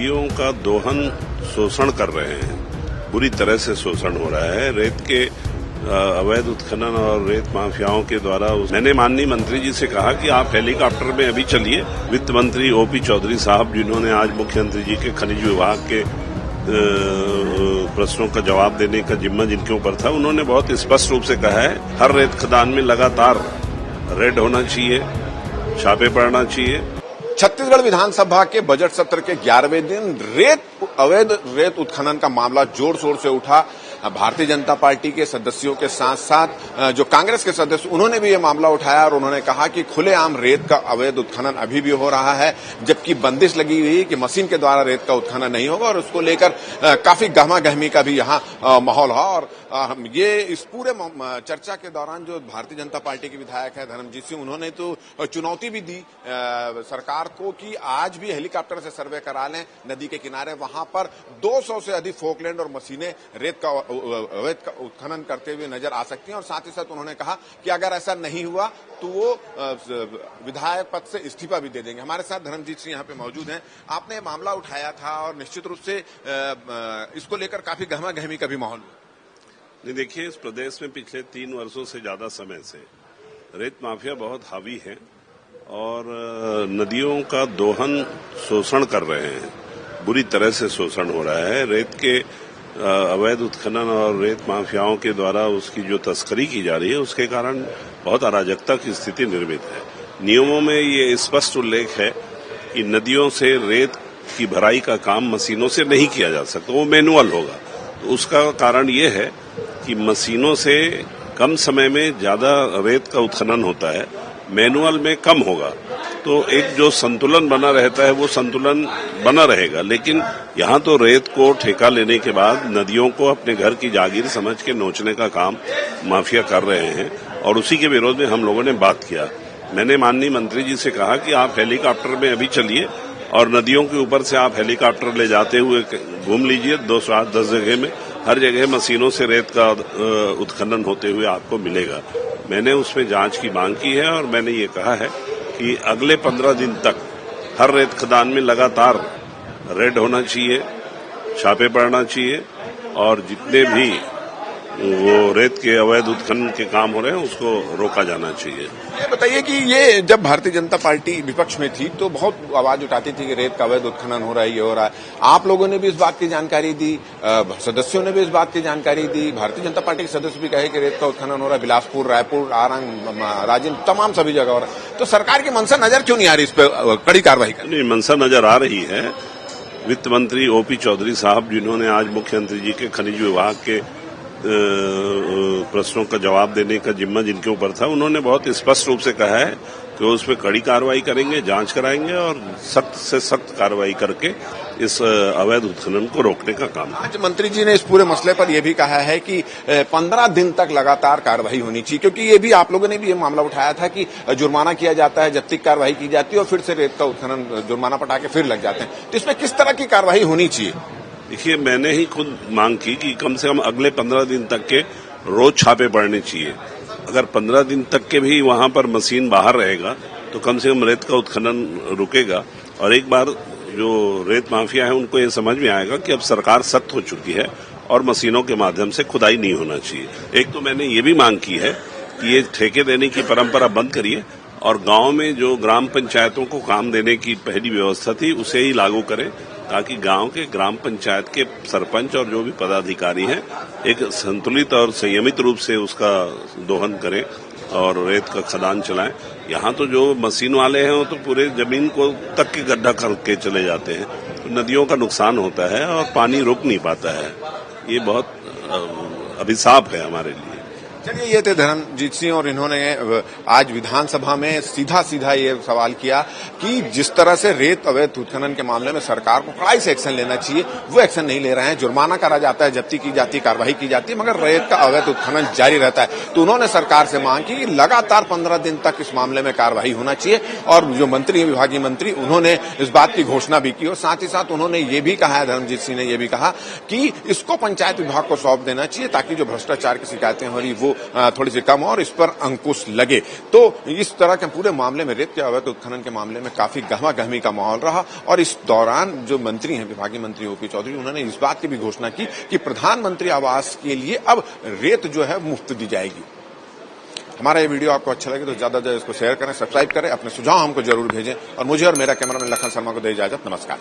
नदियों का दोहन शोषण कर रहे हैं, बुरी तरह से शोषण हो रहा है। रेत के अवैध उत्खनन और रेत माफियाओं के द्वारा मैंने माननीय मंत्री जी से कहा कि आप हेलीकॉप्टर में अभी चलिए। वित्त मंत्री ओपी चौधरी साहब, जिन्होंने आज मुख्यमंत्री जी के खनिज विभाग के प्रश्नों का जवाब देने का जिम्मा जिनके ऊपर था, उन्होंने बहुत स्पष्ट रूप से कहा है हर रेत खदान में लगातार रेड होना चाहिए, छापे पड़ना चाहिए। छत्तीसगढ़ विधानसभा के बजट सत्र के 11वें दिन अवैध रेत उत्खनन का मामला जोर शोर से उठा। भारतीय जनता पार्टी के सदस्यों के साथ साथ जो कांग्रेस के सदस्य, उन्होंने भी ये मामला उठाया और उन्होंने कहा कि खुलेआम रेत का अवैध उत्खनन अभी भी हो रहा है, जबकि बंदिश लगी हुई है कि मशीन के द्वारा रेत का उत्खनन नहीं होगा और उसको लेकर काफी गहमा-गहमी का भी यहाँ माहौल है। और ये इस पूरे चर्चा के दौरान जो भारतीय जनता पार्टी के विधायक है धर्मजीत सिंह, उन्होंने तो चुनौती भी दी सरकार को कि आज भी हेलीकॉप्टर से सर्वे करा लें नदी के किनारे। वहां पर 200 से अधिक फोकलैंड और मशीनें रेत का अवैध का उत्खनन करते हुए नजर आ सकती हैं। और साथ ही साथ उन्होंने कहा कि अगर ऐसा नहीं हुआ तो वो विधायक पद से इस्तीफा भी दे देंगे। हमारे साथ धर्मजीत सिंह यहाँ पे मौजूद हैं। आपने मामला उठाया था और निश्चित रूप से इसको लेकर काफी गहमा-गहमी का भी माहौल हुआ। नहीं, देखिए, इस प्रदेश में पिछले 3 वर्षों से ज्यादा समय से रेत माफिया बहुत हावी है और नदियों का दोहन शोषण कर रहे हैं, बुरी तरह से शोषण हो रहा है। रेत के अवैध उत्खनन और रेत माफियाओं के द्वारा उसकी जो तस्करी की जा रही है, उसके कारण बहुत अराजकता की स्थिति निर्मित है। नियमों में ये स्पष्ट उल्लेख है कि नदियों से रेत की भराई का काम मशीनों से नहीं किया जा सकता, वो मैनुअल होगा। तो उसका कारण ये है कि मशीनों से कम समय में ज्यादा रेत का उत्खनन होता है, मैनुअल में कम होगा। तो एक जो संतुलन बना रहता है वो संतुलन बना रहेगा। लेकिन यहाँ तो रेत को ठेका लेने के बाद नदियों को अपने घर की जागीर समझ के नोचने का काम माफिया कर रहे हैं और उसी के विरोध में हम लोगों ने बात किया। मैंने माननीय मंत्री जी से कहा कि आप हेलीकॉप्टर में अभी चलिए और नदियों के ऊपर से आप हेलीकॉप्टर ले जाते हुए घूम लीजिए 210 जगह में, हर जगह मशीनों से रेत का उत्खनन होते हुए आपको मिलेगा। मैंने उसमें जांच की मांग की है और मैंने ये कहा है कि अगले 15 दिन तक हर रेत खदान में लगातार रेड होना चाहिए, छापे पड़ना चाहिए और जितने भी वो रेत के अवैध उत्खनन के काम हो रहे हैं उसको रोका जाना चाहिए। ये बताइए कि ये जब भारतीय जनता पार्टी विपक्ष में थी तो बहुत आवाज उठाती थी कि रेत का अवैध उत्खनन हो रहा है, ये हो रहा है। आप लोगों ने भी इस बात की जानकारी दी, सदस्यों ने भी इस बात की जानकारी दी, भारतीय जनता पार्टी के सदस्य भी कहे कि रेत का उत्खनन हो रहा है, बिलासपुर, रायपुर, आरंग, राजेंद्र, तमाम सभी जगह हो रहा है। तो सरकार की मंशा नजर क्यों नहीं आ रही इस पर कड़ी कार्रवाई करने? नहीं, मंशा नजर आ रही है। वित्त मंत्री ओपी चौधरी साहब, जिन्होंने आज मुख्यमंत्री जी के खनिज विभाग के प्रश्नों का जवाब देने का जिम्मा जिनके ऊपर था, उन्होंने बहुत स्पष्ट रूप से कहा है कि वो उसमें कड़ी कार्रवाई करेंगे, जांच कराएंगे और सख्त से सख्त कार्रवाई करके इस अवैध उत्खनन को रोकने का काम। आज मंत्री जी ने इस पूरे मसले पर यह भी कहा है कि 15 दिन तक लगातार कार्रवाई होनी चाहिए, क्योंकि ये भी आप लोगों ने भी ये मामला उठाया था कि जुर्माना किया जाता है, जब्ती कार्रवाई की जाती है और फिर से रेत का उत्खनन जुर्माना पटा के फिर लग जाते हैं। तो इसमें किस तरह की कार्रवाई होनी चाहिए? देखिए, मैंने ही खुद मांग की कि कम से कम अगले 15 दिन तक के रोज छापे पड़ने चाहिए। अगर 15 दिन तक के भी वहां पर मशीन बाहर रहेगा तो कम से कम रेत का उत्खनन रुकेगा। और एक बार जो रेत माफिया है उनको ये समझ में आएगा कि अब सरकार सख्त हो चुकी है और मशीनों के माध्यम से खुदाई नहीं होना चाहिए। एक तो मैंने ये भी मांग की है कि ये ठेके देने की परंपरा बंद करिए और गांव में जो ग्राम पंचायतों को काम देने की पहली व्यवस्था थी उसे ही लागू करें, ताकि गांव के ग्राम पंचायत के सरपंच और जो भी पदाधिकारी हैं एक संतुलित और संयमित रूप से उसका दोहन करें और रेत का खदान चलाएं। यहाँ तो जो मशीन वाले हैं वो तो पूरे जमीन को तक के गड्ढा करके चले जाते हैं, तो नदियों का नुकसान होता है और पानी रुक नहीं पाता है। ये बहुत अभिशाप है हमारे लिए। चलिए, ये थे धर्मजीत सिंह और इन्होंने आज विधानसभा में सीधा सीधा ये सवाल किया कि जिस तरह से रेत अवैध उत्खनन के मामले में सरकार को कड़ाई से एक्शन लेना चाहिए, वो एक्शन नहीं ले रहे हैं। जुर्माना करा जाता है, जब्ती की जाती है, कार्रवाई की जाती है, मगर रेत का अवैध उत्खनन जारी रहता है। तो उन्होंने सरकार से मांग की कि लगातार 15 दिन तक इस मामले में कार्रवाई होना चाहिए। और जो मंत्री, विभागीय मंत्री, उन्होंने इस बात की घोषणा भी की और साथ ही साथ उन्होंने ये भी कहा है, धर्मजीत सिंह ने ये भी कहा कि इसको पंचायत विभाग को सौंप देना चाहिए ताकि जो भ्रष्टाचार की शिकायतें हो रही वो थोड़ी सी कम हो और इस पर अंकुश लगे। तो इस तरह के पूरे मामले में, रेत के अवैध उत्खनन के मामले में काफी गहमा-गहमी का माहौल रहा और इस दौरान जो मंत्री हैं, विभागीय मंत्री ओपी चौधरी, उन्होंने इस बात की भी घोषणा की कि प्रधानमंत्री आवास के लिए अब रेत जो है मुफ्त दी जाएगी। हमारा ये वीडियो आपको अच्छा लगे तो ज्यादा से ज्यादा इसको शेयर करें, सब्सक्राइब करें, अपने सुझाव हमको जरूर भेजें और मुझे और मेरा कैमरामैन लखन शर्मा को दे इजाजत। नमस्कार।